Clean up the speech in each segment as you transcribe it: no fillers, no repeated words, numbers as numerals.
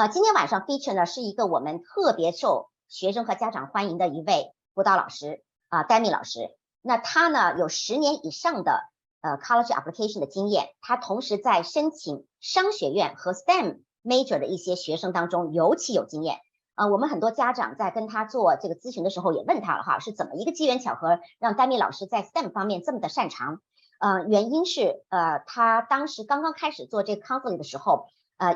今天晚上 feature 呢是一个我们特别受学生和家长欢迎的一位辅导老师Demi 老师。那他呢有10年以上的college application 的经验，他同时在申请商学院和 STEM major 的一些学生当中尤其有经验。我们很多家长在跟他做这个咨询的时候也问他了哈，是怎么一个机缘巧合让 Demi 老师在 STEM 方面这么的擅长？原因是他当时刚刚开始做这个 counseling 的时候。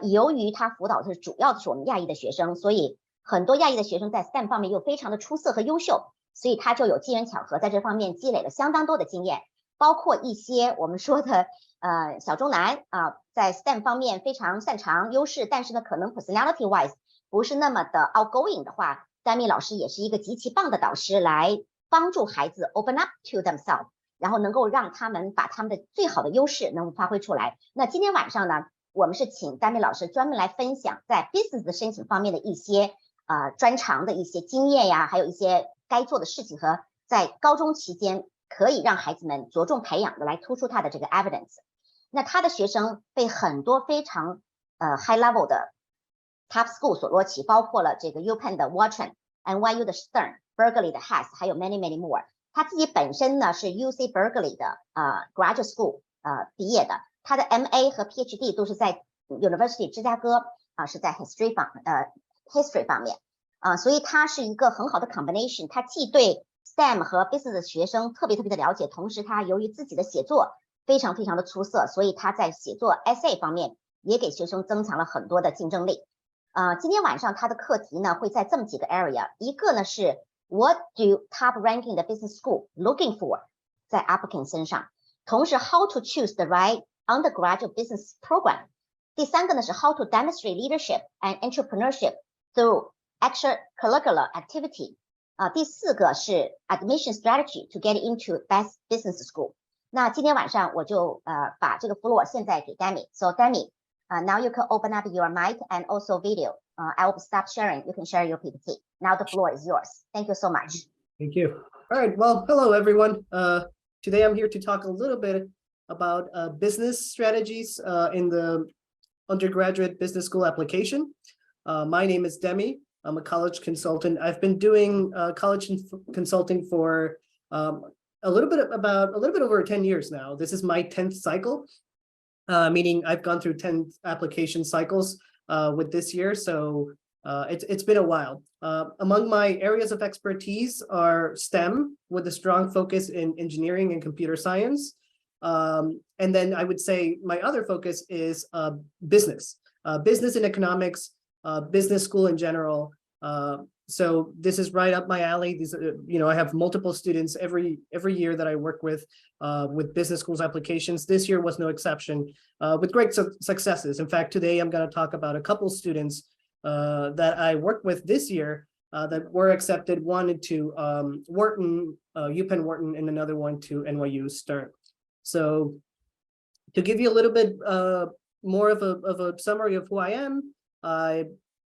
由于他辅导的主要的是我们亚裔的学生，所以很多亚裔的学生在 STEM 方面又非常的出色和优秀，所以他就有机缘巧合在这方面积累了相当多的经验，包括一些我们说的小中男在 STEM 方面非常擅长优势，但是呢可能 personality wise 不是那么的 outgoing 的话， Demi 老师也是一个极其棒的导师，来帮助孩子 open up to themselves， 然后能够让他们把他们的最好的优势能够发挥出来。那今天晚上呢我们是请 Demi 老师专门来分享在 business 的申请方面的一些专长的一些经验呀，还有一些该做的事情和在高中期间可以让孩子们着重培养的来突出他的这个 evidence。 那他的学生被很多非常high level 的 top school 所落起，包括了这个 UPenn 的 Wharton、NYU 的 Stern、Berkeley 的 Haas， 还有 many more。 他自己本身呢是 UC Berkeley 的graduate school 毕业的，他的 MA 和 PhD 都是在 University 芝加哥是在 history 方面所以他是一个很好的 combination。 他既对 STEM 和 business 的学生特别的了解，同时他由于自己的写作非常的出色，所以他在写作 essay 方面也给学生增强了很多的竞争力。今天晚上他的课题呢会在这么几个 area， 一个呢是 What do top ranking 的 business school looking for 在 applicant 身上，同时 How to choose the right undergraduate business program。 第三个呢是 How to demonstrate leadership and entrepreneurship through extracurricular activity。 第四个是 admission strategy to get into best business school。 那今天晚上我就把这个 floor 现在给 Demi。 So Demi, now you can open up your mic and also video. I will stop sharing. You can share your PPT. Now the floor is yours. Thank you so much. Thank you. All right, well, hello everyone. Today I'm here to talk a little bit about business strategies in the undergraduate business school application. My name is Demi. I'm a college consultant. I've been doing college consulting for a little bit over 10 years now. This is my 10th cycle, meaning I've gone through 10 application cycles with this year. So it's been a while. Among my areas of expertise are STEM with a strong focus in engineering and computer science. And then I would say my other focus is business and economics, business school in general. So this is right up my alley. These, I have multiple students every year that I work with business schools applications. This year was no exception, with great successes. In fact, today I'm going to talk about a couple students that I worked with this year that were accepted, one to Wharton, UPenn Wharton, and another one to NYU Stern. So to give you a little bit more of a summary of who I am,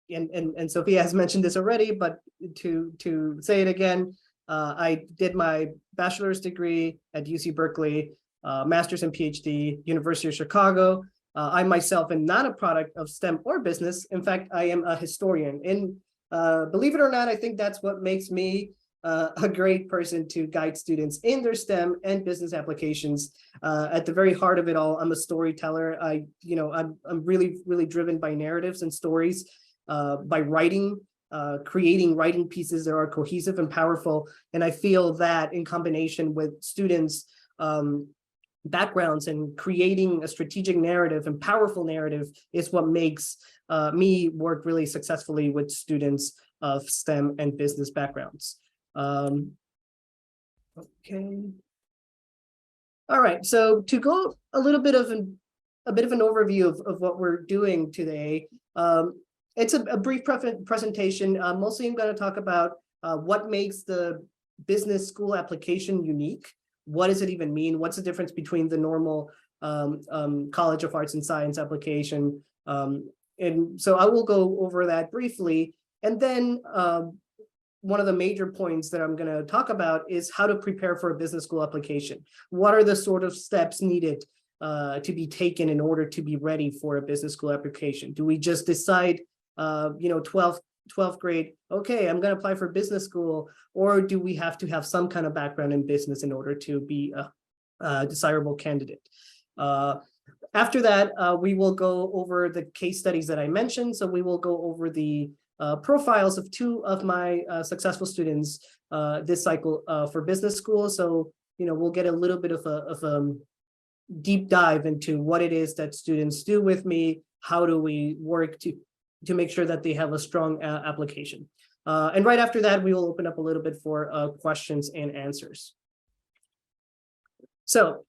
and Sophia has mentioned this already, but to say it again, I did my bachelor's degree at UC Berkeley, master's and PhD, University of Chicago. I myself am not a product of STEM or business. In fact, I am a historian. And believe it or not, I think that's what makes me a great person to guide students in their STEM and business applications. At the very heart of it all, I'm a storyteller. I'm really driven by narratives and stories, by writing, creating writing pieces that are cohesive and powerful. And I feel that in combination with students' backgrounds and creating a strategic narrative and powerful narrative is what makes me work really successfully with students of STEM and business backgrounds. Okay. All right. So to go a little bit of an overview of what we're doing today. It's a brief presentation. Mostly I'm going to talk about what makes the business school application unique. What does it even mean? What's the difference between the normal College of Arts and Science application? And so I will go over that briefly. And then one of the major points that I'm going to talk about is how to prepare for a business school application. What are the sort of steps needed to be taken in order to be ready for a business school application? Do we just decide 12th grade, okay, I'm going to apply for business school, or do we have to have some kind of background in business in order to be a desirable candidate? After that, we will go over the case studies that I mentioned. So we will go over the profiles of 2 of my successful students this cycle for business school. So, we'll get a little bit of a deep dive into what it is that students do with me. How do we work to make sure that they have a strong application? And right after that, we will open up a little bit for questions and answers. So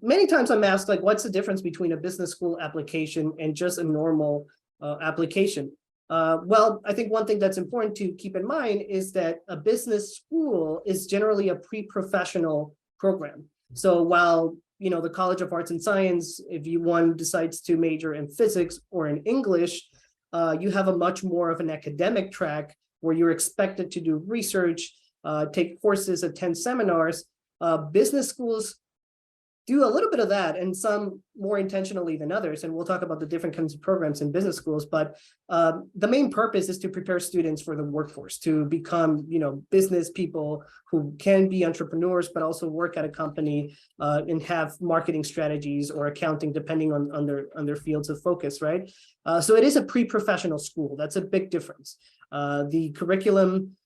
many times I'm asked, like, what's the difference between a business school application and just a normal application? Well, I think one thing that's important to keep in mind is that a business school is generally a pre-professional program. So while the College of Arts and Science, if one decides to major in physics or in English, you have a much more of an academic track where you're expected to do research, take courses, attend seminars. Business schools do a little bit of that, and some more intentionally than others. And we'll talk about the different kinds of programs in business schools. But the main purpose is to prepare students for the workforce, to become, business people who can be entrepreneurs, but also work at a company and have marketing strategies or accounting, depending on their fields of focus, right? So it is a pre-professional school. That's a big difference. The curriculum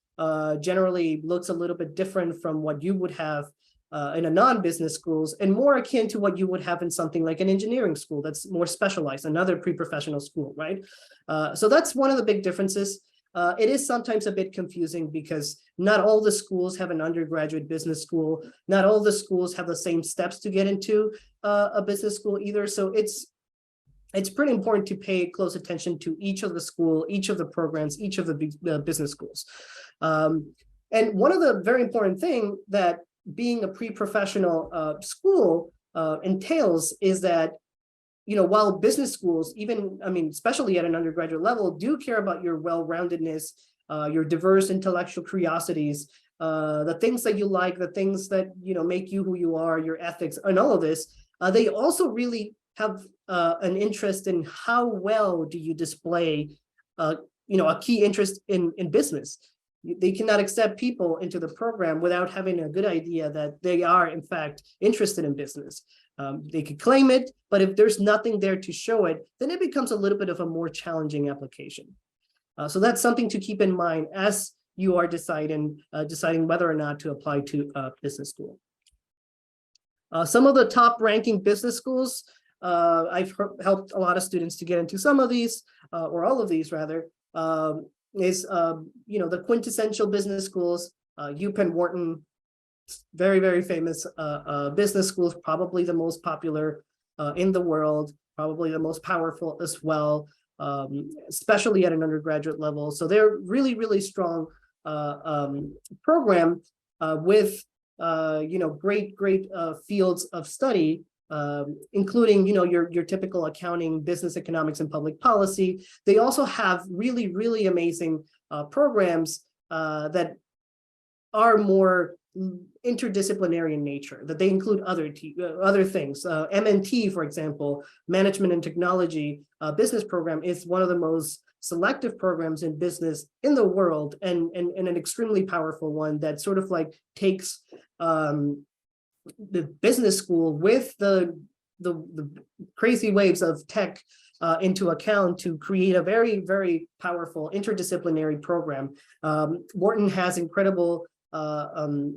generally looks a little bit different from what you would have in a non-business schools, and more akin to what you would have in something like an engineering school that's more specialized, another pre-professional school, right? So that's one of the big differences. It is sometimes a bit confusing because not all the schools have an undergraduate business school. Not all the schools have the same steps to get into a business school either. So it's pretty important to pay close attention to each of the school, each of the programs, each of the business schools. And one of the very important thing that being a pre-professional school entails is that, while business schools, especially at an undergraduate level, do care about your well-roundedness, your diverse intellectual curiosities, the things that you like, the things that, make you who you are, your ethics, and all of this, they also really have an interest in how well do you display, a key interest in business. They cannot accept people into the program without having a good idea that they are, in fact, interested in business. They could claim it, but if there's nothing there to show it, then it becomes a little bit of a more challenging application. So that's something to keep in mind as you are deciding whether or not to apply to business school. Some of the top ranking business schools, I've helped a lot of students to get into some of these, or all of these rather, is the quintessential business schools, UPenn, Wharton, very, very famous business schools, probably the most popular in the world, probably the most powerful as well, especially at an undergraduate level. So they're really, really strong program with great fields of study, including your typical accounting, business economics, and public policy. They also have really, really amazing programs that are more interdisciplinary in nature, that they include other things. MNT, for example, Management and Technology business program, is one of the most selective programs in business in the world, and an extremely powerful one that sort of like takes the business school with the crazy waves of tech into account to create a very, very powerful interdisciplinary program. Wharton has incredible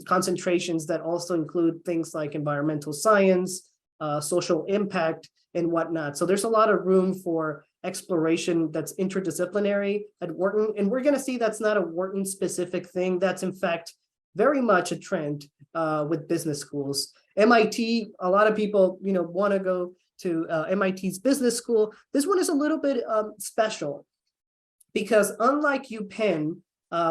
concentrations that also include things like environmental science, social impact, and whatnot. So there's a lot of room for exploration that's interdisciplinary at Wharton. And we're going to see that's not a Wharton specific thing. That's in fact very much a trend with business schools. MIT, a lot of people, want to go to MIT's business school. This one is a little bit special because unlike UPenn,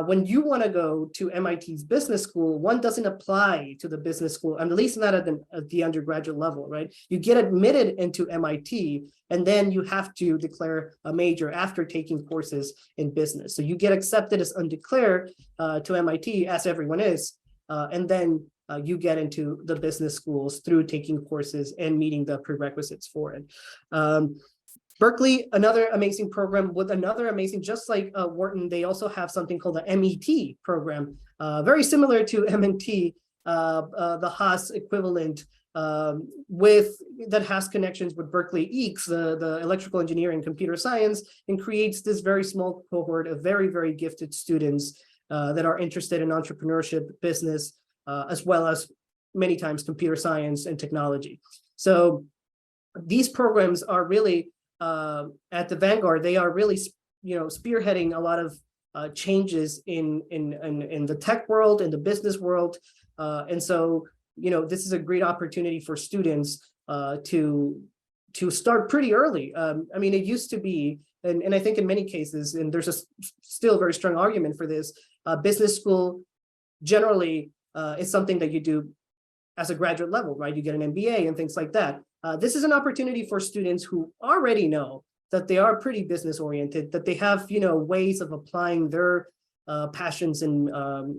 when you want to go to MIT's business school, one doesn't apply to the business school, at least not at the undergraduate level, right? You get admitted into MIT, and then you have to declare a major after taking courses in business. So you get accepted as undeclared to MIT, as everyone is, and then you get into the business schools through taking courses and meeting the prerequisites for it. Berkeley, another amazing program with another amazing, just like Wharton, they also have something called the MET program, very similar to M&T, the Haas equivalent, that has connections with Berkeley EECS, the electrical engineering computer science, and creates this very small cohort of very, very gifted students that are interested in entrepreneurship, business, as well as many times computer science and technology. So these programs are really at the vanguard. They are really, spearheading a lot of changes in the tech world, in the business world, and so this is a great opportunity for students to start pretty early. I mean, it used to be, and I think in many cases, and there's a still very strong argument for this, business school generally is something that you do as a graduate level, right? You get an MBA and things like that. This is an opportunity for students who already know that they are pretty business oriented, that they have, ways of applying their passions in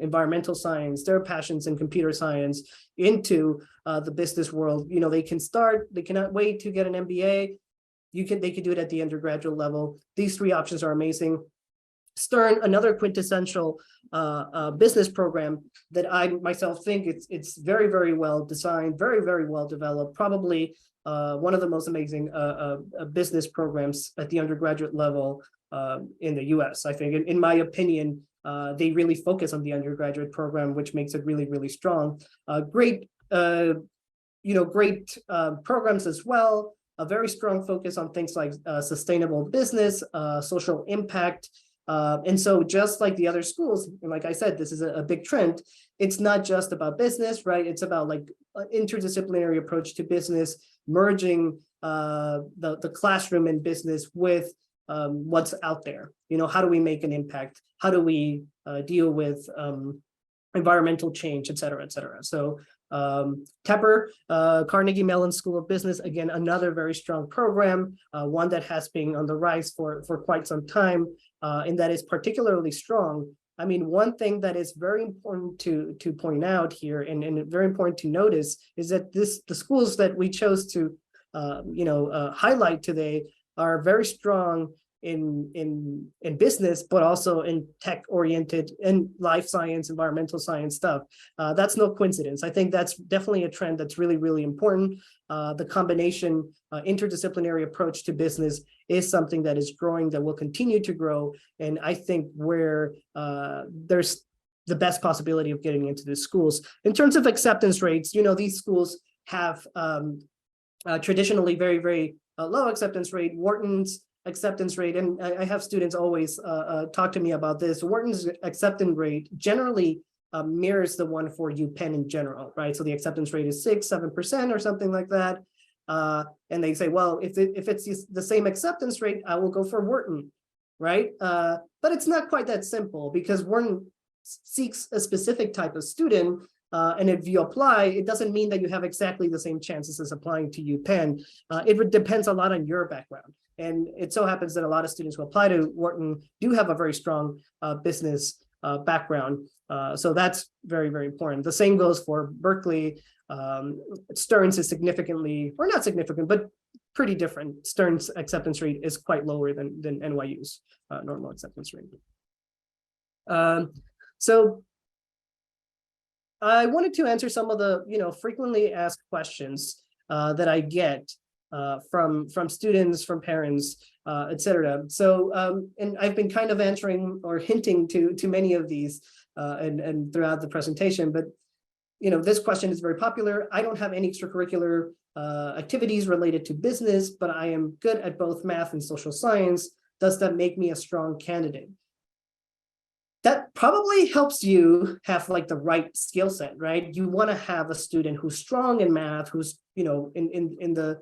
environmental science, their passions in computer science into the business world. They cannot wait to get an MBA. They can do it at the undergraduate level. These three options are amazing. Stern, another quintessential business program that I myself think it's very, very well designed, very, very well developed, probably one of the most amazing business programs at the undergraduate level in the US. I think, in my opinion, they really focus on the undergraduate program, which makes it really, really strong. Great programs as well. A very strong focus on things like sustainable business, social impact. And so just like the other schools, and like I said, this is a big trend. It's not just about business, right? It's about like interdisciplinary approach to business, merging the classroom and business with what's out there. How do we make an impact? How do we deal with environmental change, et cetera, et cetera. So Tepper, Carnegie Mellon School of Business, again, another very strong program, one that has been on the rise for quite some time, and that is particularly strong. I mean, one thing that is very important to point out here and very important to notice is that the schools that we chose to highlight today are very strong in business, but also in tech-oriented and life science, environmental science stuff. That's no coincidence. I think that's definitely a trend that's really, really important. The combination interdisciplinary approach to business is something that is growing, that will continue to grow. And I think where there's the best possibility of getting into the schools. In terms of acceptance rates, these schools have traditionally very, very low acceptance rate. Wharton's acceptance rate, and I have students always talk to me about this. Wharton's acceptance rate generally mirrors the one for UPenn in general, right? So the acceptance rate is 6-7% or something like that. And they say, well, if it's the same acceptance rate, I will go for Wharton, right? But it's not quite that simple, because Wharton seeks a specific type of student. And if you apply, it doesn't mean that you have exactly the same chances as applying to UPenn. It depends a lot on your background. And it so happens that a lot of students who apply to Wharton do have a very strong business background. So that's very, very important. The same goes for Berkeley. Stern's is significantly, or not significant, but pretty different. Stern's acceptance rate is quite lower than NYU's normal acceptance rate. So I wanted to answer some of the frequently asked questions that I get from students, from parents, et cetera. So and I've been kind of answering or hinting to many of these and throughout the presentation, but this question is very popular. I don't have any extracurricular activities related to business, but I am good at both math and social science. Does that make me a strong candidate? That probably helps you have like the right skill set, right? You want to have a student who's strong in math, who's in the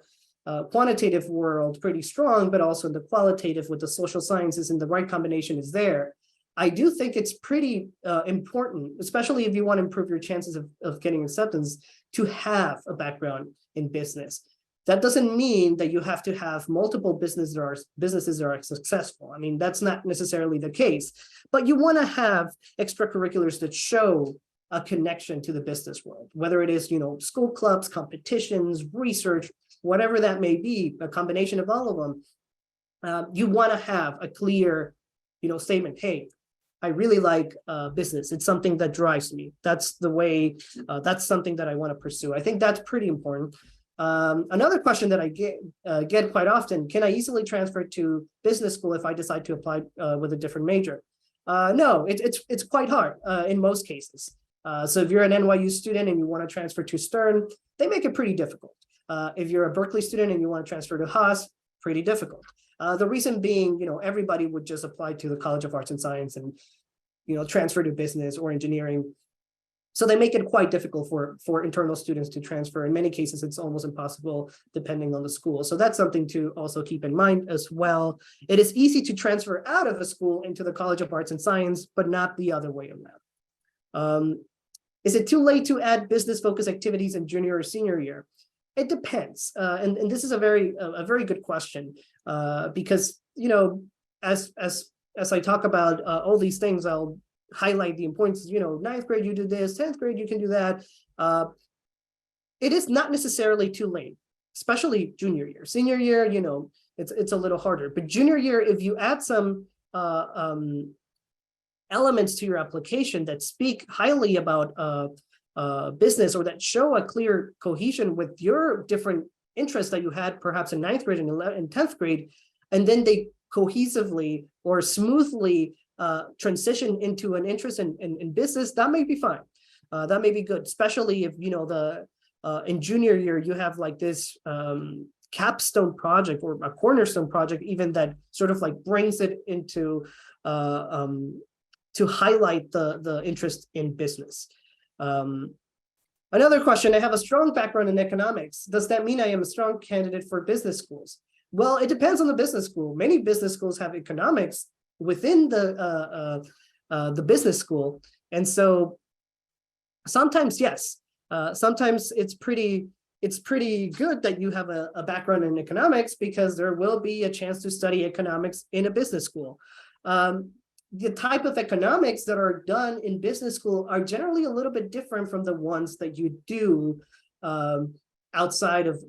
quantitative world pretty strong, but also in the qualitative with the social sciences, and the right combination is there. I do think it's pretty important, especially if you want to improve your chances of getting acceptance, to have a background in business. That doesn't mean that you have to have multiple businesses that are successful. I mean, that's not necessarily the case, but you want to have extracurriculars that show a connection to the business world, whether it is, school clubs, competitions, research, whatever that may be, a combination of all of them. you want to have a clear, statement. Hey, I really like business. It's something that drives me. That's the way, that's something that I want to pursue. I think that's pretty important. Another question that I get quite often, can I easily transfer to business school if I decide to apply with a different major? No, it's quite hard in most cases. So if you're an NYU student and you want to transfer to Stern, they make it pretty difficult. If you're a Berkeley student and you want to transfer to Haas, pretty difficult. The reason being, everybody would just apply to the College of Arts and Science and, transfer to business or engineering. So they make it quite difficult for internal students to transfer. In many cases, it's almost impossible depending on the school. So that's something to also keep in mind as well. It is easy to transfer out of a school into the College of Arts and Science, but not the other way around. Is it too late to add business-focused activities in junior or senior year? It depends, and this is a very good question because as I talk about all these things, I'll highlight the importance. Ninth grade you do this, 10th grade you can do that. It is not necessarily too late, especially junior year. Senior year, it's a little harder. But junior year, if you add some elements to your application that speak highly about business or that show a clear cohesion with your different interests that you had perhaps in 9th grade and 10th grade, and then they cohesively or smoothly transition into an interest in business, that may be fine. That may be good, especially if, in junior year, you have like this capstone project or a cornerstone project even that sort of like brings it into to highlight the interest in business. Another question, I have a strong background in economics. Does that mean I am a strong candidate for business schools? Well, it depends on the business school. Many business schools have economics within the business school. And so sometimes, yes, sometimes it's pretty good that you have a background in economics because there will be a chance to study economics in a business school. The type of economics that are done in business school are generally a little bit different from the ones that you do outside of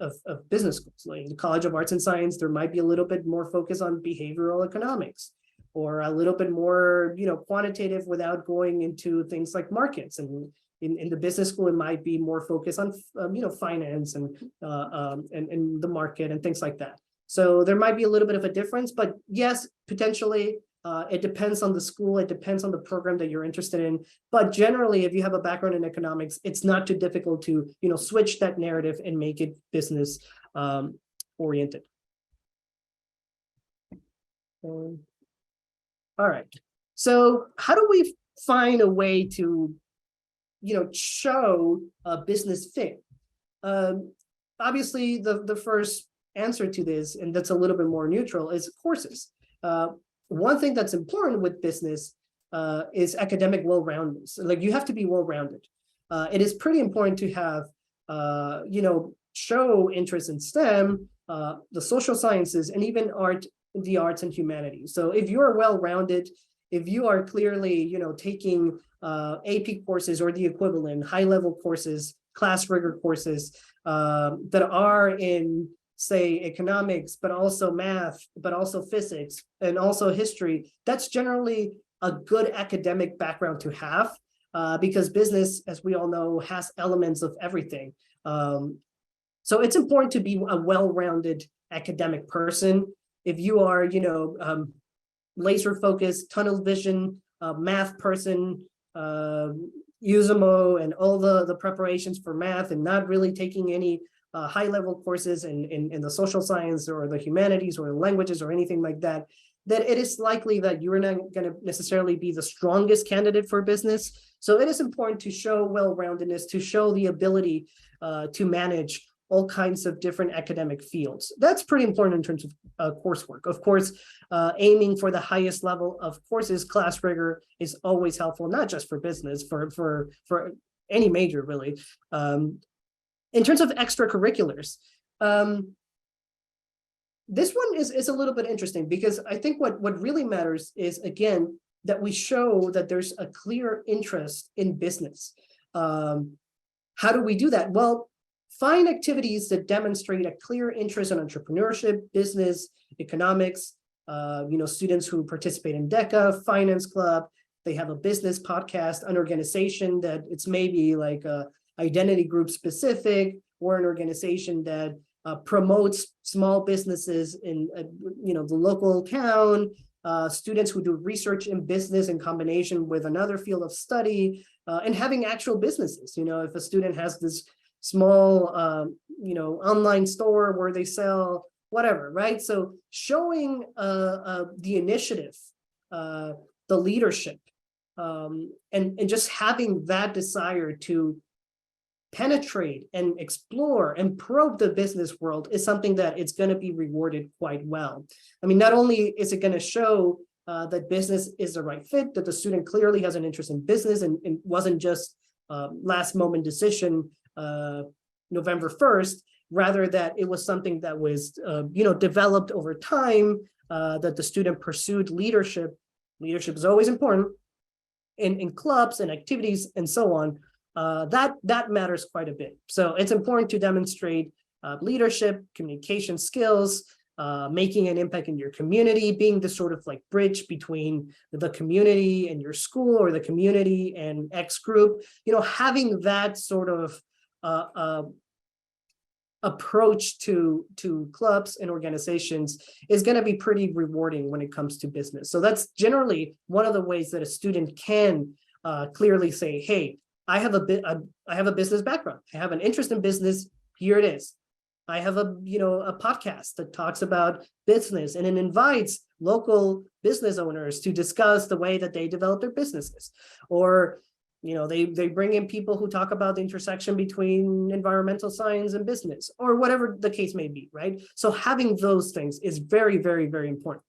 business schools. Like in the College of Arts and Science, there might be a little bit more focus on behavioral economics or a little bit more, quantitative without going into things like markets. And in the business school, it might be more focused on, finance and the market and things like that. So there might be a little bit of a difference, but yes, potentially. It depends on the school. It depends on the program that you're interested in. But generally, if you have a background in economics, it's not too difficult to, switch that narrative and make it business oriented. All right. So how do we find a way to, show a business fit? Obviously, the first answer to this, and that's a little bit more neutral, is courses. One thing that's important with business is academic well-roundedness. Like you have to be well-rounded. It is pretty important to have, show interest in STEM, the social sciences, and even the arts and humanities. So if you are well-rounded, if you are clearly, taking AP courses or the equivalent, high-level courses, class rigor courses that are in, say, economics, but also math, but also physics, and also history, that's generally a good academic background to have because business, as we all know, has elements of everything. So it's important to be a well-rounded academic person. If you are, laser focused, tunnel vision, math person, USMO, and all the preparations for math and not really taking any high-level courses in the social science or the humanities or the languages or anything like that, that it is likely that you're not going to necessarily be the strongest candidate for business. So it is important to show well-roundedness, to show the ability to manage all kinds of different academic fields. That's pretty important in terms of coursework. Of course, aiming for the highest level of courses, class rigor is always helpful, not just for business, for any major, really. In terms of extracurriculars, this one is a little bit interesting because I think what really matters is, again, that we show that there's a clear interest in business. How do we do that? Well, find activities that demonstrate a clear interest in entrepreneurship, business, economics, students who participate in DECA, Finance Club. They have a business podcast, an organization that it's maybe like a identity group specific, or an organization that promotes small businesses in the local town. Students who do research in business in combination with another field of study, and having actual businesses. If a student has this small, online store where they sell whatever, right? So showing the initiative, the leadership, and just having that desire to penetrate and explore and probe the business world is something that it's going to be rewarded quite well. I mean, not only is it going to show that business is the right fit, that the student clearly has an interest in business and wasn't just last moment decision November 1st, rather that it was something that was developed over time, that the student pursued leadership. Leadership is always important in clubs and activities and so on. That matters quite a bit. So it's important to demonstrate leadership, communication skills, making an impact in your community, being the sort of like bridge between the community and your school, or the community and X group. Having that sort of approach to clubs and organizations is going to be pretty rewarding when it comes to business. So that's generally one of the ways that a student can clearly say, hey, I have a business background. I have an interest in business. Here it is. I have a podcast that talks about business, and it invites local business owners to discuss the way that they develop their businesses. Or they bring in people who talk about the intersection between environmental science and business, or whatever the case may be, right? So having those things is very, very, very important.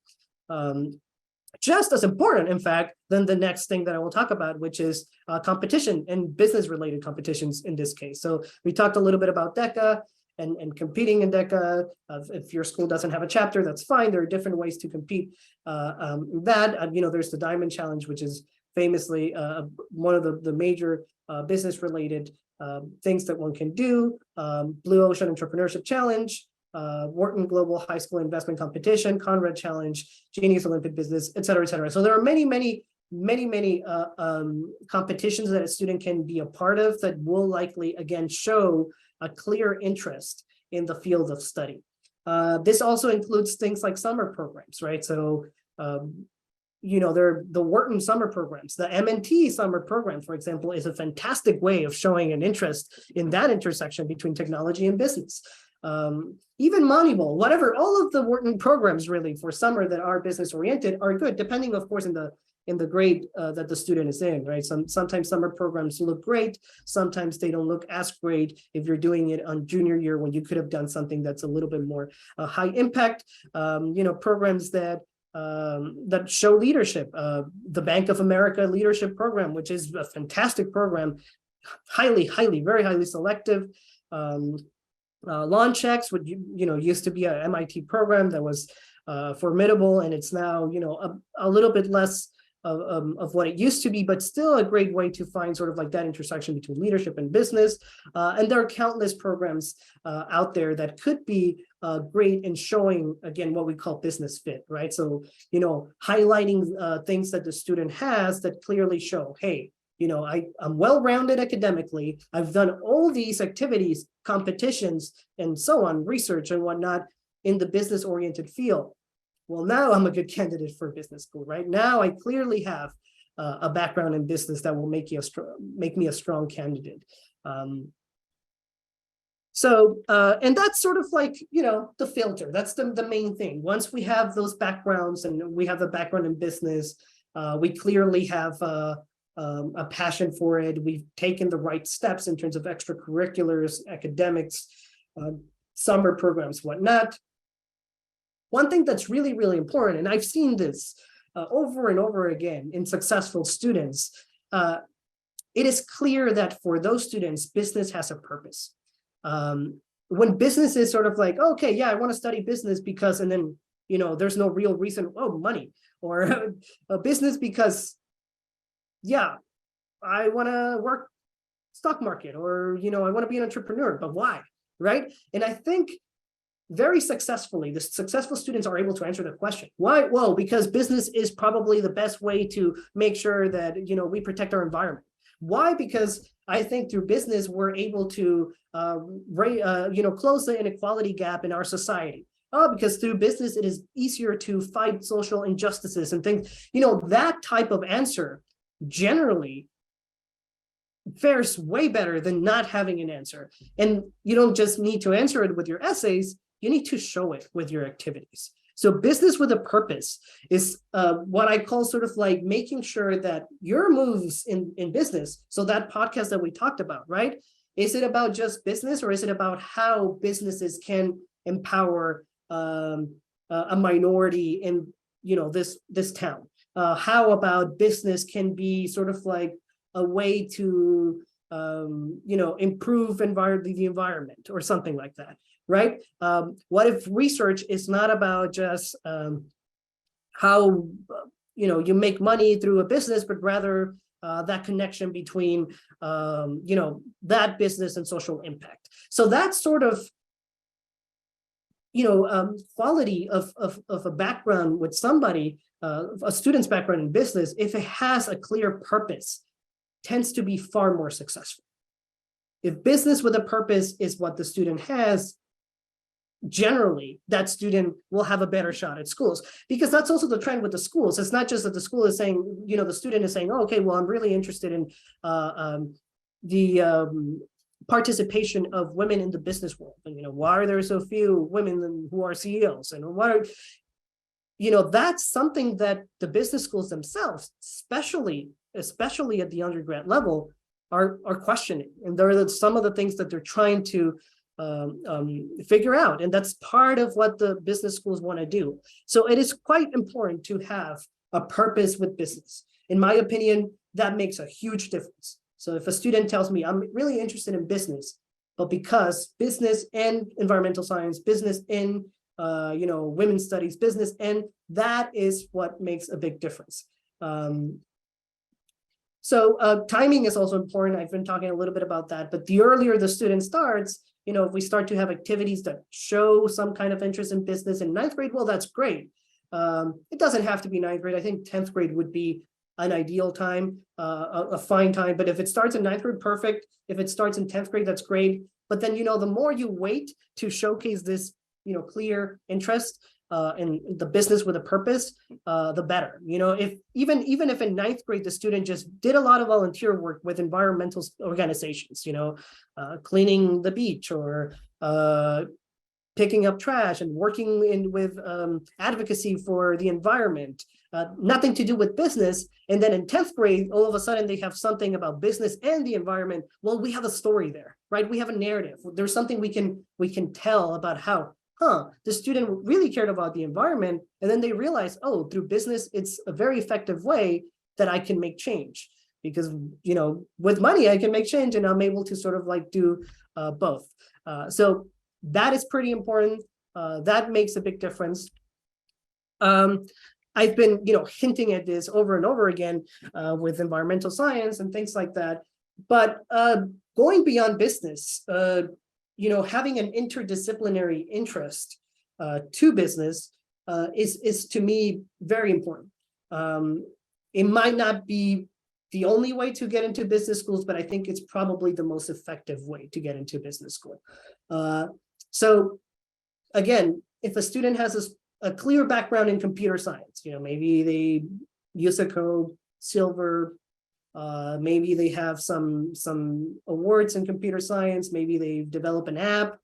Just as important, in fact, than the next thing that I will talk about, which is competition and business-related competitions in this case. So we talked a little bit about DECA and competing in DECA. If your school doesn't have a chapter, that's fine. There are different ways to compete. There's the Diamond Challenge, which is famously one of the major business-related things that one can do. Blue Ocean Entrepreneurship Challenge, Wharton Global High School Investment Competition, Conrad Challenge, Genius Olympic Business, et cetera, et cetera. So there are many competitions that a student can be a part of that will likely, again, show a clear interest in the field of study. This also includes things like summer programs, right? So, there are the Wharton summer programs. The M&T summer program, for example, is a fantastic way of showing an interest in that intersection between technology and business. Even Moneyball, whatever, all of the Wharton programs really for summer that are business oriented are good, depending, of course, in the grade that the student is in, right? Sometimes summer programs look great. Sometimes they don't look as great if you're doing it on junior year, when you could have done something that's a little bit more high impact. Programs that show leadership. The Bank of America Leadership Program, which is a fantastic program, very highly selective. Launch Checks, which used to be an MIT program that was formidable, and it's now a little bit less of what it used to be, but still a great way to find sort of like that intersection between leadership and business. And there are countless programs out there that could be great in showing, again, what we call business fit, right? So, highlighting things that the student has that clearly show, hey, I'm well-rounded academically. I've done all these activities, competitions, and so on, research and whatnot in the business-oriented field. Well, now I'm a good candidate for business school, right? Now I clearly have a background in business that will make me a strong candidate. And that's sort of like, the filter. That's the main thing. Once we have those backgrounds and we have a background in business, we clearly have a passion for it. We've taken the right steps in terms of extracurriculars, academics, summer programs, whatnot. One thing that's really, really important, and I've seen this over and over again in successful students, it is clear that for those students, business has a purpose. When business is sort of like, okay, yeah, I want to study business because, and then, there's no real reason, money, or a business because, yeah, I want to work stock market, or, I want to be an entrepreneur, but why, right? And I think very successfully, the successful students are able to answer the question. Why? Well, because business is probably the best way to make sure that, we protect our environment. Why? Because I think through business, we're able to, close the inequality gap in our society. Oh, because through business, it is easier to fight social injustices and things. That type of answer generally fares way better than not having an answer. And you don't just need to answer it with your essays, you need to show it with your activities. So business with a purpose is what I call sort of like making sure that your moves in business, so that podcast that we talked about, right? Is it about just business, or is it about how businesses can empower a minority in this town? How about business can be sort of like a way to improve the environment or something like that, right? What if research is not about just how you make money through a business, but rather that connection between that business and social impact. So that sort of quality of a background with somebody, a student's background in business, if it has a clear purpose, tends to be far more successful. If business with a purpose is what the student has, generally that student will have a better shot at schools, because that's also the trend with the schools. It's not just that the school is saying, the student is saying, oh, okay, well, I'm really interested in the participation of women in the business world. And, why are there so few women who are CEOs? And why are, that's something that the business schools themselves, especially at the undergrad level, are questioning. And there are some of the things that they're trying to figure out. And that's part of what the business schools want to do. So it is quite important to have a purpose with business. In my opinion, that makes a huge difference. So if a student tells me, I'm really interested in business, but because business and environmental science, business and women's studies, business, and that is what makes a big difference. So timing is also important. I've been talking a little bit about that, but the earlier the student starts, if we start to have activities that show some kind of interest in business in 9th grade, well, that's great. It doesn't have to be 9th grade. I think 10th grade would be an ideal time, a fine time. But if it starts in 9th grade, perfect. If it starts in 10th grade, that's great. But then, the more you wait to showcase this, clear interest in the business with a purpose, the better. If even if in 9th grade, the student just did a lot of volunteer work with environmental organizations, cleaning the beach or picking up trash and working with advocacy for the environment, nothing to do with business. And then in 10th grade, all of a sudden they have something about business and the environment. Well, we have a story there, right? We have a narrative. There's something we can tell about how, the student really cared about the environment. And then they realize, oh, through business, it's a very effective way that I can make change. Because, with money, I can make change, and I'm able to sort of like do both. So that is pretty important. That makes a big difference. I've been, hinting at this over and over again with environmental science and things like that. But going beyond business, having an interdisciplinary interest to business is to me very important. It might not be the only way to get into business schools, but I think it's probably the most effective way to get into business school. So again, if a student has a clear background in computer science, maybe they use a code, silver, maybe they have some awards in computer science, maybe they develop an app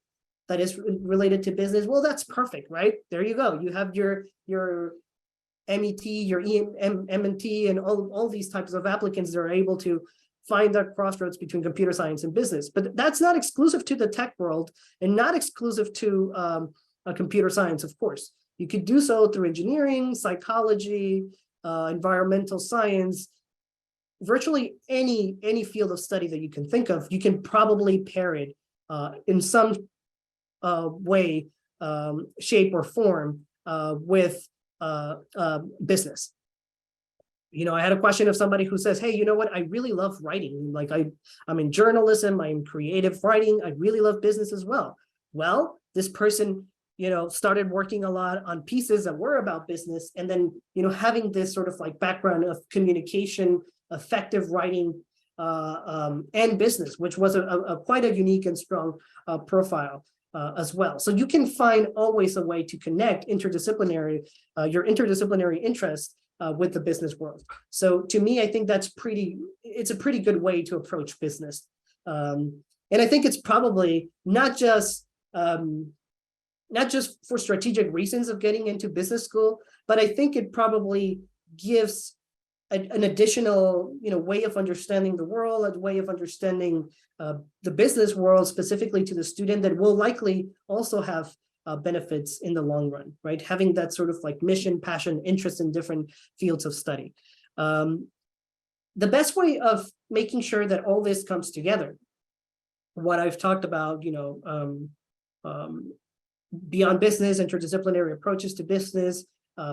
that is related to business. Well, that's perfect, right? There you go. You have your MET, your MNT, and all these types of applicants that are able to find that crossroads between computer science and business. But that's not exclusive to the tech world and not exclusive to computer science, of course. You could do so through engineering, psychology, environmental science, virtually any field of study that you can think of. You can probably pair it in some way, shape, or form with business. I had a question of somebody who says, hey, you know what? I really love writing. Like I'm in journalism, I'm in creative writing. I really love business as well. Well, this person started working a lot on pieces that were about business, and then, having this sort of like background of communication, effective writing, and business, which was a quite a unique and strong profile as well. So you can find always a way to connect your interdisciplinary interest with the business world. So to me, I think it's a pretty good way to approach business. And I think it's probably not just for strategic reasons of getting into business school, but I think it probably gives an additional, way of understanding the world, a way of understanding the business world specifically to the student that will likely also have benefits in the long run, right? Having that sort of like mission, passion, interest in different fields of study. The best way of making sure that all this comes together, what I've talked about, beyond business, interdisciplinary approaches to business,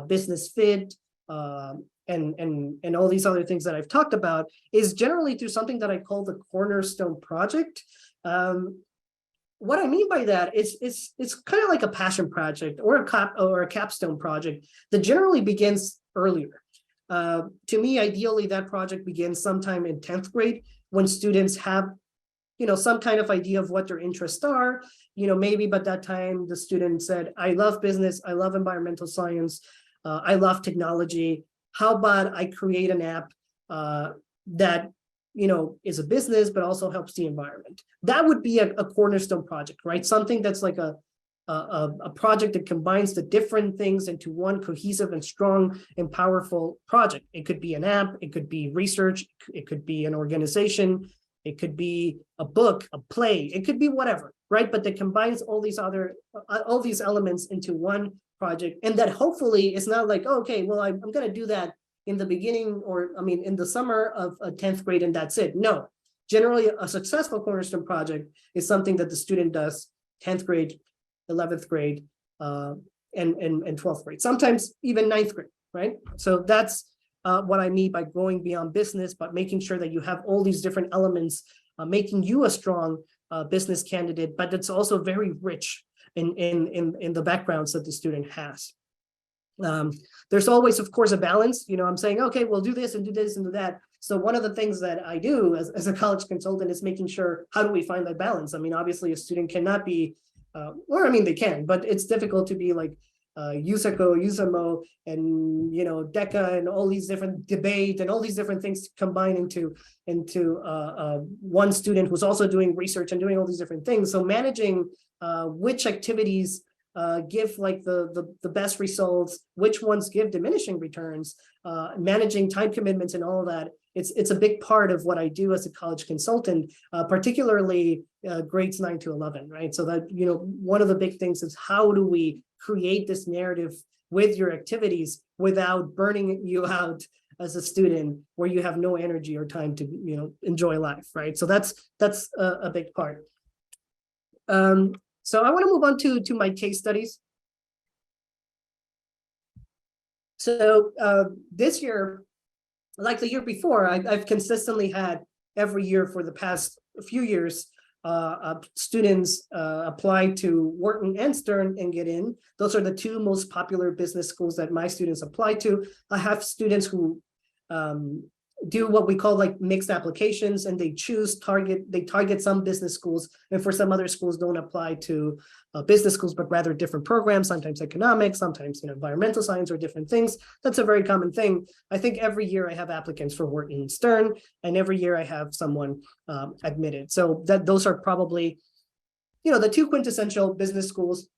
business fit, and all these other things that I've talked about, is generally through something that I call the Cornerstone Project. What I mean by that is it's kind of like a passion project or a capstone project that generally begins earlier. To me, ideally, that project begins sometime in 10th grade when students have some kind of idea of what their interests are. Maybe by that time the student said, I love business, I love environmental science, I love technology. How about I create an app that is a business but also helps the environment? That would be a cornerstone project, right? Something that's like a project that combines the different things into one cohesive and strong and powerful project. It could be an app, it could be research, it could be an organization, it could be a book, a play, it could be whatever, right? But that combines all these elements into one project, and that hopefully is not like, oh, okay, well, I'm going to do that in the beginning, or in the summer of 10th grade, and that's it. No, generally a successful cornerstone project is something that the student does 10th grade, 11th grade, and 12th grade, sometimes even 9th grade, right? So that's what I mean by going beyond business, but making sure that you have all these different elements, making you a strong business candidate, but it's also very rich in the backgrounds that the student has. There's always, of course, a balance. I'm saying, okay, we'll do this and do this and do that. So one of the things that I do as a college consultant is making sure, how do we find that balance? Obviously a student cannot be, they can, but it's difficult to be like USACO, USAMO, and DECA, and all these different debate and all these different things combine into one student who's also doing research and doing all these different things. So managing which activities give like the best results, which ones give diminishing returns, managing time commitments and all of that. It's a big part of what I do as a college consultant, particularly grades 9 to 11, right? So that, one of the big things is, how do we create this narrative with your activities without burning you out as a student, where you have no energy or time to, enjoy life, right? So that's a big part. So I want to move on to my case studies. So this year, like the year before, I've consistently had every year for the past few years, students apply to Wharton and Stern and get in. Those are the two most popular business schools that my students apply to. I have students who do what we call like mixed applications, and they target some business schools, and for some other schools don't apply to business schools, but rather different programs, sometimes economics, sometimes environmental science, or different things. That's a very common thing. I think every year I have applicants for Wharton and Stern, and every year I have someone admitted. So those are probably the two quintessential business schools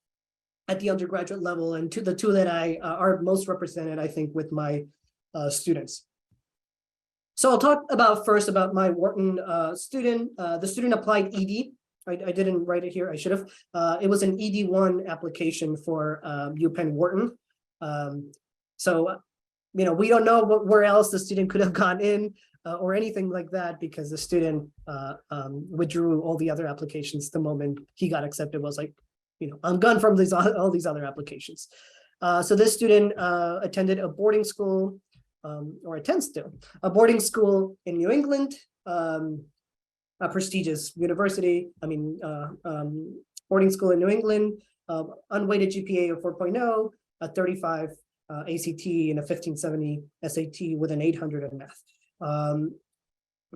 at the undergraduate level, and the two that I are most represented, I think, with my students. So I'll talk first about my Wharton student. The student applied ED. I didn't write it here, I should have. It was an ED1 application for UPenn Wharton. So, we don't know where else the student could have gone in or anything like that, because the student withdrew all the other applications the moment he got accepted. Was like, I'm gone from all these other applications. So this student attended a boarding school, or attends to a boarding school in New England, a prestigious university. Boarding school in New England, unweighted GPA of 4.0, a 35 ACT, and a 1570 SAT with an 800 in math.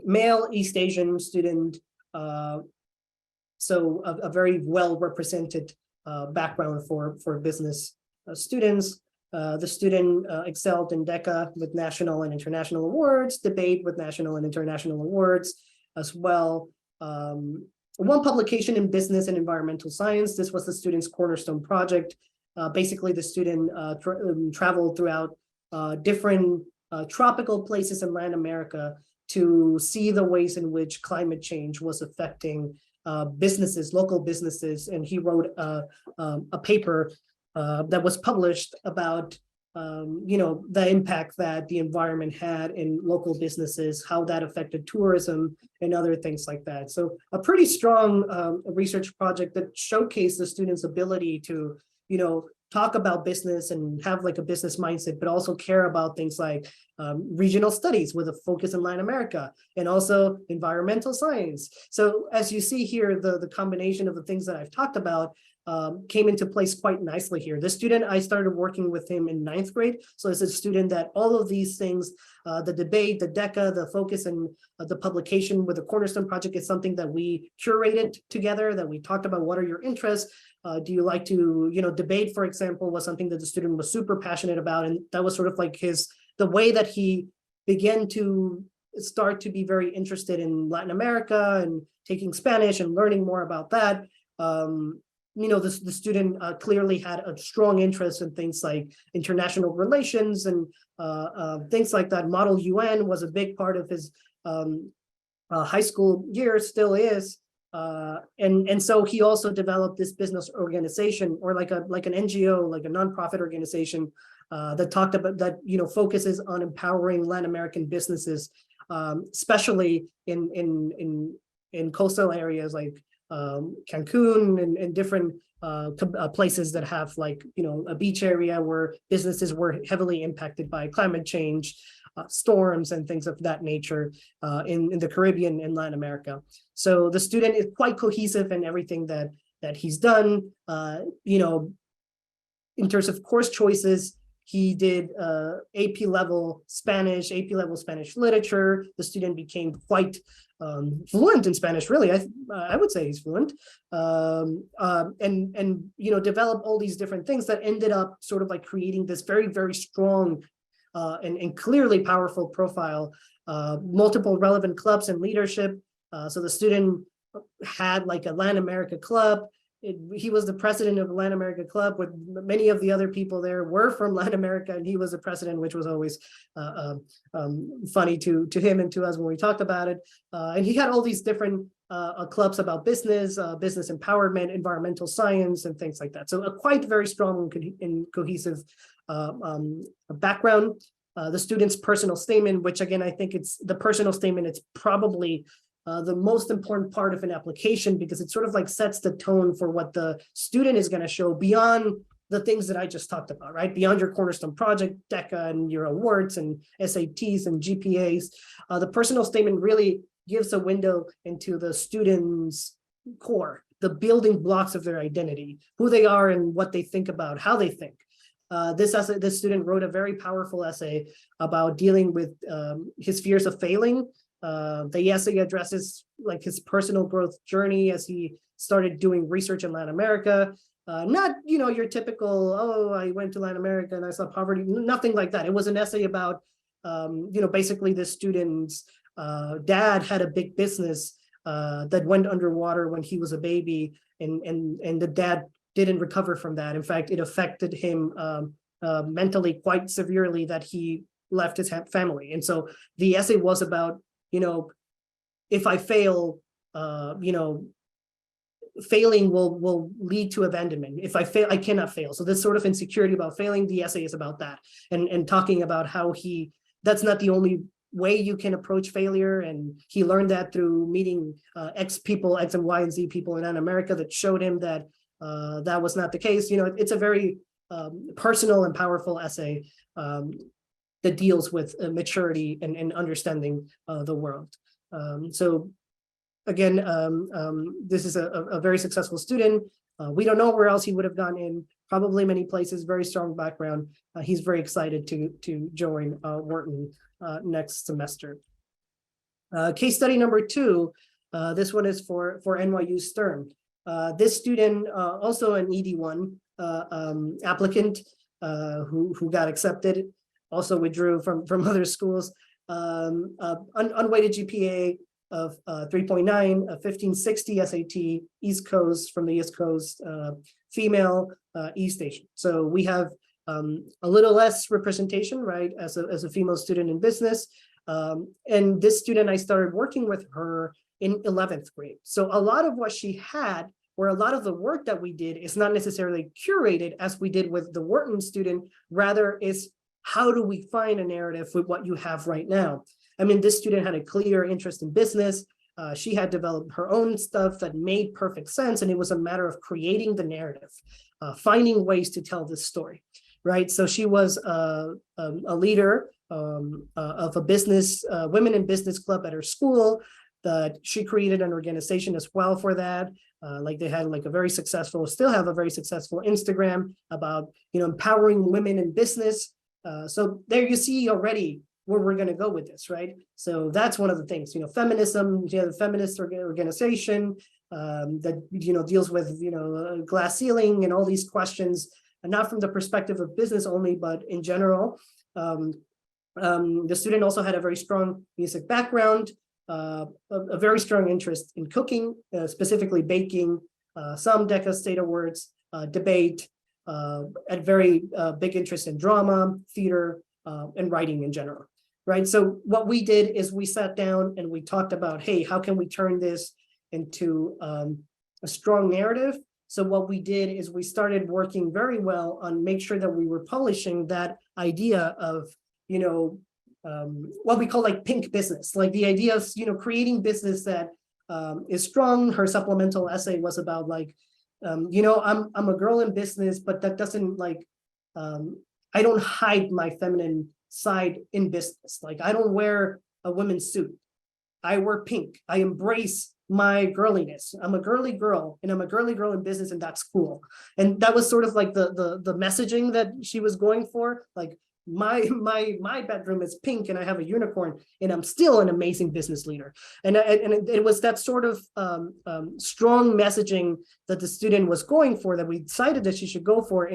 Male East Asian student, so a very well represented background for business students. The student excelled in DECA with national and international awards, debate with national and international awards as well. One publication in business and environmental science. This was the student's cornerstone project. Basically, the student traveled throughout different tropical places in Latin America to see the ways in which climate change was affecting businesses, local businesses. And he wrote a paper that was published about the impact that the environment had in local businesses, how that affected tourism and other things like that. So a pretty strong research project that showcased the students' ability to, talk about business and have like a business mindset, but also care about things like regional studies with a focus in Latin America and also environmental science. So as you see here, the combination of the things that I've talked about came into place quite nicely here. The student, I started working with him in 9th grade. So it's a student that all of these things, the debate, the DECA, the focus, and the publication with the Cornerstone Project is something that we curated together, that we talked about what are your interests. Do you like to, debate, for example, was something that the student was super passionate about. And that was sort of like the way that he began to start to be very interested in Latin America and taking Spanish and learning more about that. The student clearly had a strong interest in things like international relations and things like that. Model UN was a big part of his high school year, still is. And so he also developed this business organization, or like an NGO, like a nonprofit organization that talked about that, focuses on empowering Latin American businesses, especially in coastal areas like Cancun and different places that have a beach area where businesses were heavily impacted by climate change, storms and things of that nature in the Caribbean and Latin America. So the student is quite cohesive in everything that he's done. In terms of course choices, he did AP level Spanish literature. The student became quite fluent in Spanish, really. I would say he's fluent, and develop all these different things that ended up sort of like creating this very, very strong and clearly powerful profile, multiple relevant clubs and leadership. So the student had like a Latin America club. He was the president of the Latin America Club, with many of the other people there were from Latin America, and he was the president, which was always funny to him and to us when we talked about it. And he had all these different clubs about business, business empowerment, environmental science, and things like that. So a quite very strong and cohesive background. The student's personal statement, which again, I think it's the personal statement, it's probably the most important part of an application, because it sort of like sets the tone for what the student is going to show beyond the things that I just talked about, right? Beyond your cornerstone project, DECA, and your awards and SATs and GPAs. The personal statement really gives a window into the student's core, the building blocks of their identity, who they are and what they think about, how they think. This student wrote a very powerful essay about dealing with his fears of failing. The essay addresses like his personal growth journey as he started doing research in Latin America. Not, your typical, oh, I went to Latin America and I saw poverty, nothing like that. It was an essay about, basically the student's dad had a big business that went underwater when he was a baby, and the dad didn't recover from that. In fact, it affected him mentally quite severely, that he left his family. And so the essay was about, if I fail, failing will lead to abandonment. If I fail, I cannot fail. So this sort of insecurity about failing, the essay is about that, and talking about how that's not the only way you can approach failure. And he learned that through meeting X and Y and Z people in Latin America that showed him that that was not the case. It's a very personal and powerful essay that deals with maturity and understanding the world. So again, this is a very successful student. We don't know where else he would have gone in, probably many places, very strong background. He's very excited to join Wharton next semester. Case study number 2, this one is for NYU Stern. This student, also an ED1 applicant who got accepted, also withdrew from other schools, unweighted GPA of 3.9, a 1560 SAT, East Coast, from the East Coast, female, East Asian. So we have a little less representation, right, as a female student in business. And this student, I started working with her in 11th grade. So a lot of what she had, or a lot of the work that we did, is not necessarily curated as we did with the Wharton student, rather is how do we find a narrative with what you have right now? I mean, this student had a clear interest in business. She had developed her own stuff that made perfect sense, and it was a matter of creating the narrative, finding ways to tell this story, right? So she was a leader of a business, women in business club at her school. That she created an organization as well for that. Like they had like a very successful, still have a very successful Instagram about, empowering women in business. So there you see already where we're going to go with this, right? So that's one of the things, feminism, the feminist organization that, deals with, glass ceiling and all these questions, and not from the perspective of business only, but in general. The student also had a very strong music background, a very strong interest in cooking, specifically baking, some DECA state awards, debate, a very big interest in drama, theater, and writing in general, right? So what we did is we sat down and we talked about, hey, how can we turn this into a strong narrative? So what we did is we started working very well on make sure that we were polishing that idea of, what we call like pink business, like the idea of, creating business that is strong. Her supplemental essay was about like, I'm a girl in business, but that doesn't like, I don't hide my feminine side in business. Like I don't wear a women's suit. I wear pink. I embrace my girliness. I'm a girly girl, and I'm a girly girl in business, and that's cool. And that was sort of like the messaging that she was going for. Like my bedroom is pink, and I have a unicorn, and I'm still an amazing business leader. And it was that sort of strong messaging that the student was going for, that we decided that she should go for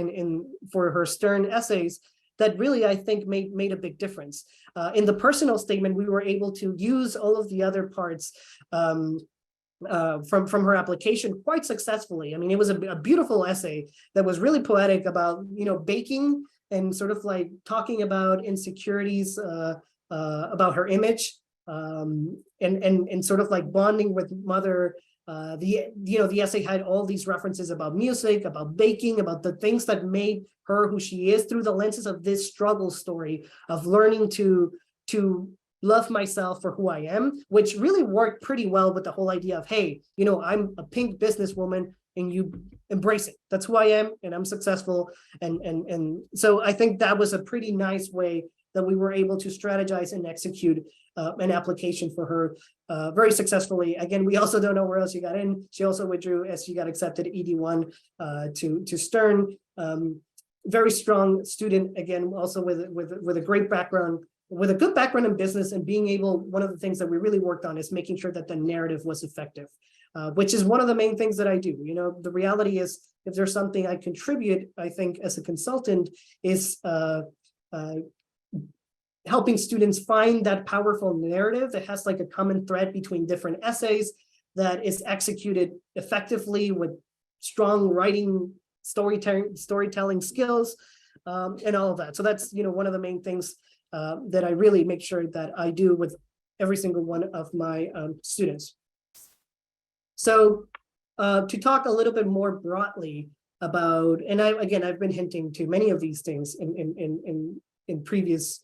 for her Stern essays. That really, I think, made a big difference. In the personal statement, we were able to use all of the other parts from her application quite successfully. I mean, it was a beautiful essay that was really poetic about, baking and sort of like talking about insecurities about her image, and sort of like bonding with mother. The essay had all these references about music, about baking, about the things that made her who she is through the lenses of this struggle story of learning to love myself for who I am, which really worked pretty well with the whole idea of, hey, I'm a pink businesswoman, and you embrace it. That's who I am, and I'm successful. And so I think that was a pretty nice way that we were able to strategize and execute an application for her very successfully. Again, we also don't know where else she got in. She also withdrew as she got accepted ED1 to Stern. Very strong student, again, also with a great background, with a good background in business, and being able, one of the things that we really worked on is making sure that the narrative was effective, which is one of the main things that I do. The reality is, if there's something I contribute, I think, as a consultant, is helping students find that powerful narrative that has like a common thread between different essays, that is executed effectively with strong writing, storytelling skills, and all of that. So that's, one of the main things that I really make sure that I do with every single one of my students. So to talk a little bit more broadly about, and I've been hinting to many of these things in previous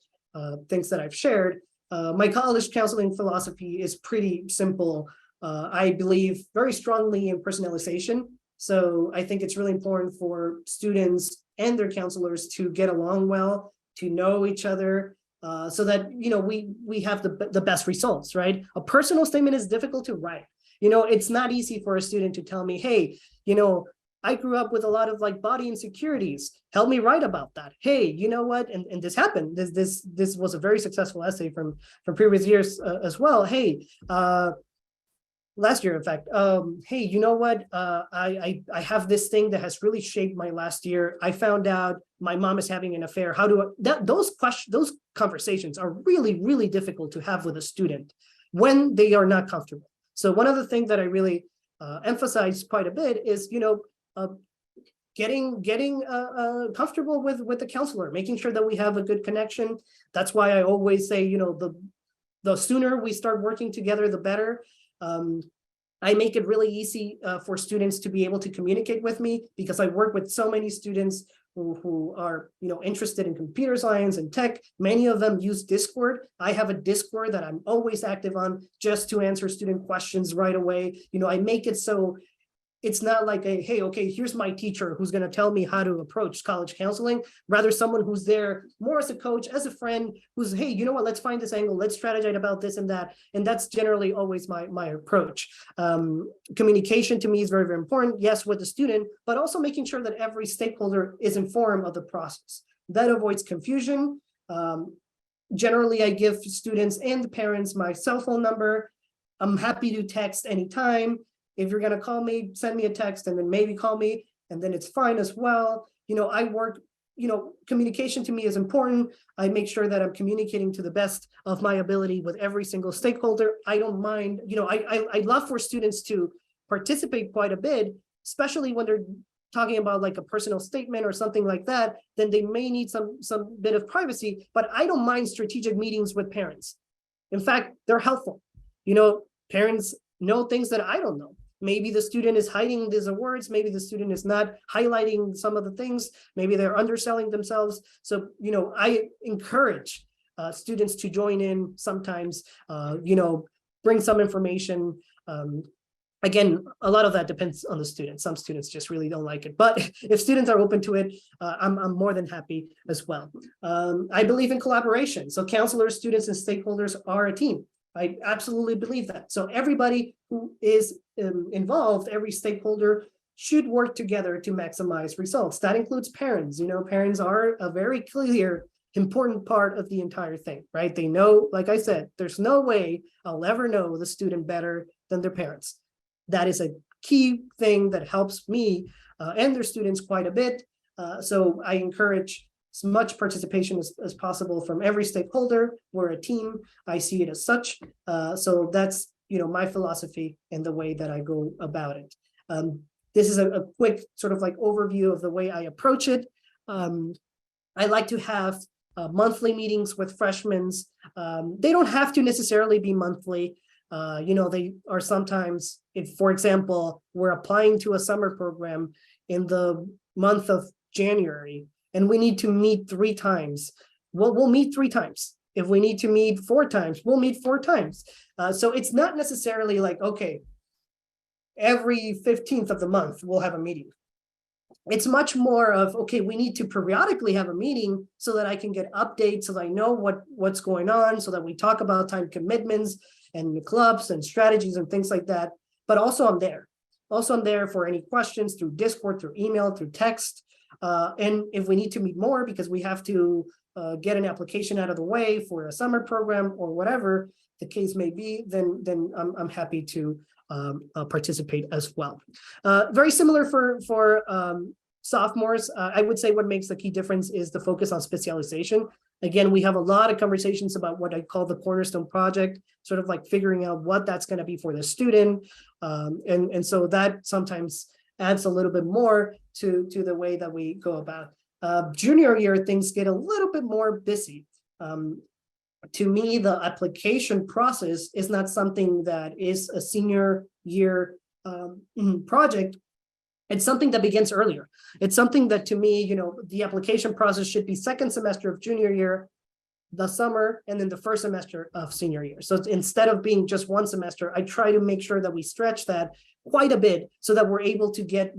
things that I've shared. My college counseling philosophy is pretty simple. I believe very strongly in personalization. So I think it's really important for students and their counselors to get along well, to know each other, so that, we have the best results, right? A personal statement is difficult to write. It's not easy for a student to tell me, hey, I grew up with a lot of like body insecurities. Help me write about that. Hey, you know what? And this happened. This was a very successful essay from previous years as well. Hey, last year, in fact, hey, you know what? I have this thing that has really shaped my last year. I found out my mom is having an affair. How do I, those conversations are really, really difficult to have with a student when they are not comfortable. So one of the things that I really emphasize quite a bit is, getting comfortable with the counselor, making sure that we have a good connection. That's why I always say, the sooner we start working together, the better. I make it really easy for students to be able to communicate with me, because I work with so many students who are interested in computer science and tech. Many of them use Discord. I have a Discord that I'm always active on just to answer student questions right away. I make it so it's not like hey, okay, here's my teacher who's going to tell me how to approach college counseling. Rather, someone who's there more as a coach, as a friend, who's, hey, you know what, let's find this angle, let's strategize about this and that. And that's generally always my approach. Communication to me is very, very important. Yes, with the student, but also making sure that every stakeholder is informed of the process. That avoids confusion. Generally, I give students and the parents my cell phone number. I'm happy to text anytime. If you're going to call me, send me a text and then maybe call me, and then it's fine as well. I work, communication to me is important. I make sure that I'm communicating to the best of my ability with every single stakeholder. I don't mind, I love for students to participate quite a bit, especially when they're talking about like a personal statement or something like that. Then they may need some bit of privacy, but I don't mind strategic meetings with parents. In fact, they're helpful. Parents know things that I don't know. Maybe the student is hiding these words. Maybe the student is not highlighting some of the things. Maybe they're underselling themselves. So, I encourage students to join in sometimes, bring some information. Again, a lot of that depends on the student. Some students just really don't like it. But if students are open to it, I'm more than happy as well. I believe in collaboration. So counselors, students, and stakeholders are a team. I absolutely believe that. So everybody who is involved, every stakeholder should work together to maximize results. That includes parents. Parents are a very clear, important part of the entire thing, right? They know, like I said, there's no way I'll ever know the student better than their parents. That is a key thing that helps me and their students quite a bit. So I encourage as much participation as possible from every stakeholder. We're a team. I see it as such. So that's, my philosophy and the way that I go about it. This is a quick sort of like overview of the way I approach it. I like to have monthly meetings with freshmen. They don't have to necessarily be monthly. They are sometimes, if, for example, we're applying to a summer program in the month of January, and we need to meet 3 times. Well, we'll meet 3 times. If we need to meet 4 times, we'll meet 4 times. So it's not necessarily like, okay, every 15th of the month, we'll have a meeting. It's much more of, okay, we need to periodically have a meeting so that I can get updates, so that I know what's going on, so that we talk about time commitments and the clubs and strategies and things like that. But also I'm there. I'm there for any questions through Discord, through email, through text. And if we need to meet more because we have to get an application out of the way for a summer program or whatever the case may be, then I'm happy to participate as well. Very similar for sophomores. I would say what makes the key difference is the focus on specialization. Again, we have a lot of conversations about what I call the cornerstone project, sort of like figuring out what that's going to be for the student. And so that sometimes adds a little bit more to the way that we go about. Junior year, things get a little bit more busy. To me, the application process is not something that is a senior year project. It's something that begins earlier. It's something that, to me, the application process should be second semester of junior year, the summer, and then the first semester of senior year. So instead of being just 1 semester, I try to make sure that we stretch that quite a bit so that we're able to get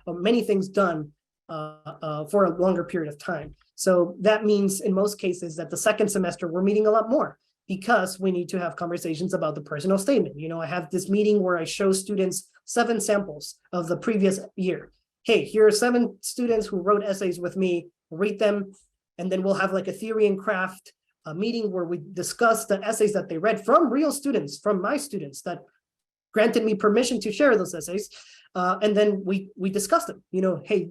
many things done for a longer period of time. So that means in most cases that the second semester we're meeting a lot more, because we need to have conversations about the personal statement. I have this meeting where I show students 7 samples of the previous year. hey, here are 7 students who wrote essays with me, read them, and then we'll have like a theory and craft meeting where we discuss the essays that they read from real students, from my students that granted me permission to share those essays. And then we discuss them, hey,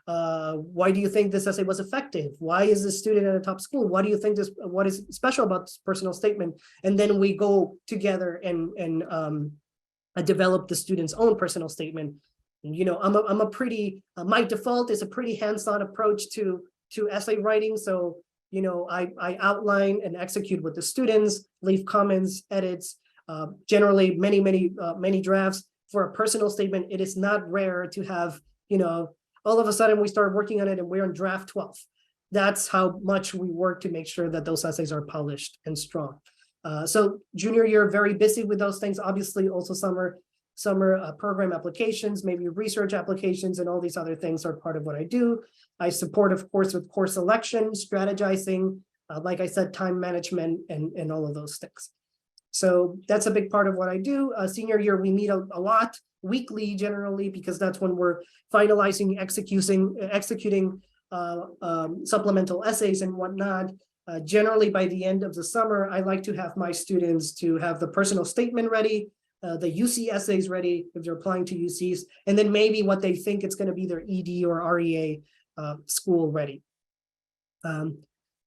why do you think this essay was effective? Why is this student at a top school? What do you think what is special about this personal statement? And then we go together and develop the student's own personal statement. I'm a pretty, my default is a pretty hands-on approach to essay writing. So, I outline and execute with the students, leave comments, edits, generally many drafts. For a personal statement, it is not rare to have, all of a sudden we start working on it and we're on draft 12. That's how much we work to make sure that those essays are polished and strong. So junior year, very busy with those things. Obviously, also summer program applications, maybe research applications, and all these other things are part of what I do. I support, of course, with course selection, strategizing, like I said, time management, and all of those things. So that's a big part of what I do. Senior year, we meet a lot, weekly generally, because that's when we're finalizing, executing supplemental essays and whatnot. Generally, by the end of the summer, I like to have my students to have the personal statement ready, the UC essays ready if they're applying to UCs, and then maybe what they think it's going to be their ED or REA school ready.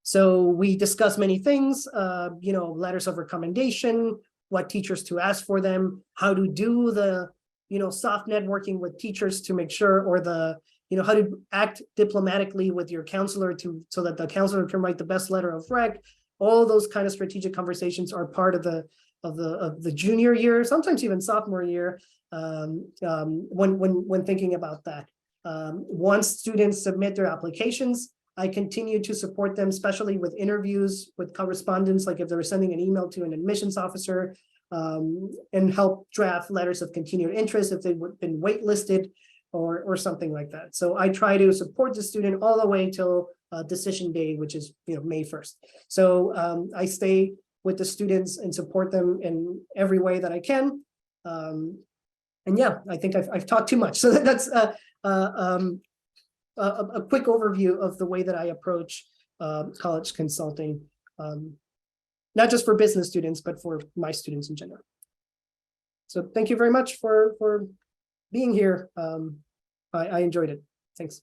So we discuss many things, letters of recommendation, what teachers to ask for them, how to do the, soft networking with teachers to make sure, or how to act diplomatically with your counselor so that the counselor can write the best letter of rec. All those kind of strategic conversations are part of the junior year, sometimes even sophomore year, when thinking about that. Once students submit their applications, I continue to support them, especially with interviews, with correspondence, like if they're sending an email to an admissions officer, and help draft letters of continued interest if they've been waitlisted or something like that. So I try to support the student all the way till decision day, which is May 1st. So I stay with the students and support them in every way that I can. And yeah, I think I've talked too much. So that's a quick overview of the way that I approach college consulting, not just for business students, but for my students in general. So thank you very much for being here. I enjoyed it. Thanks.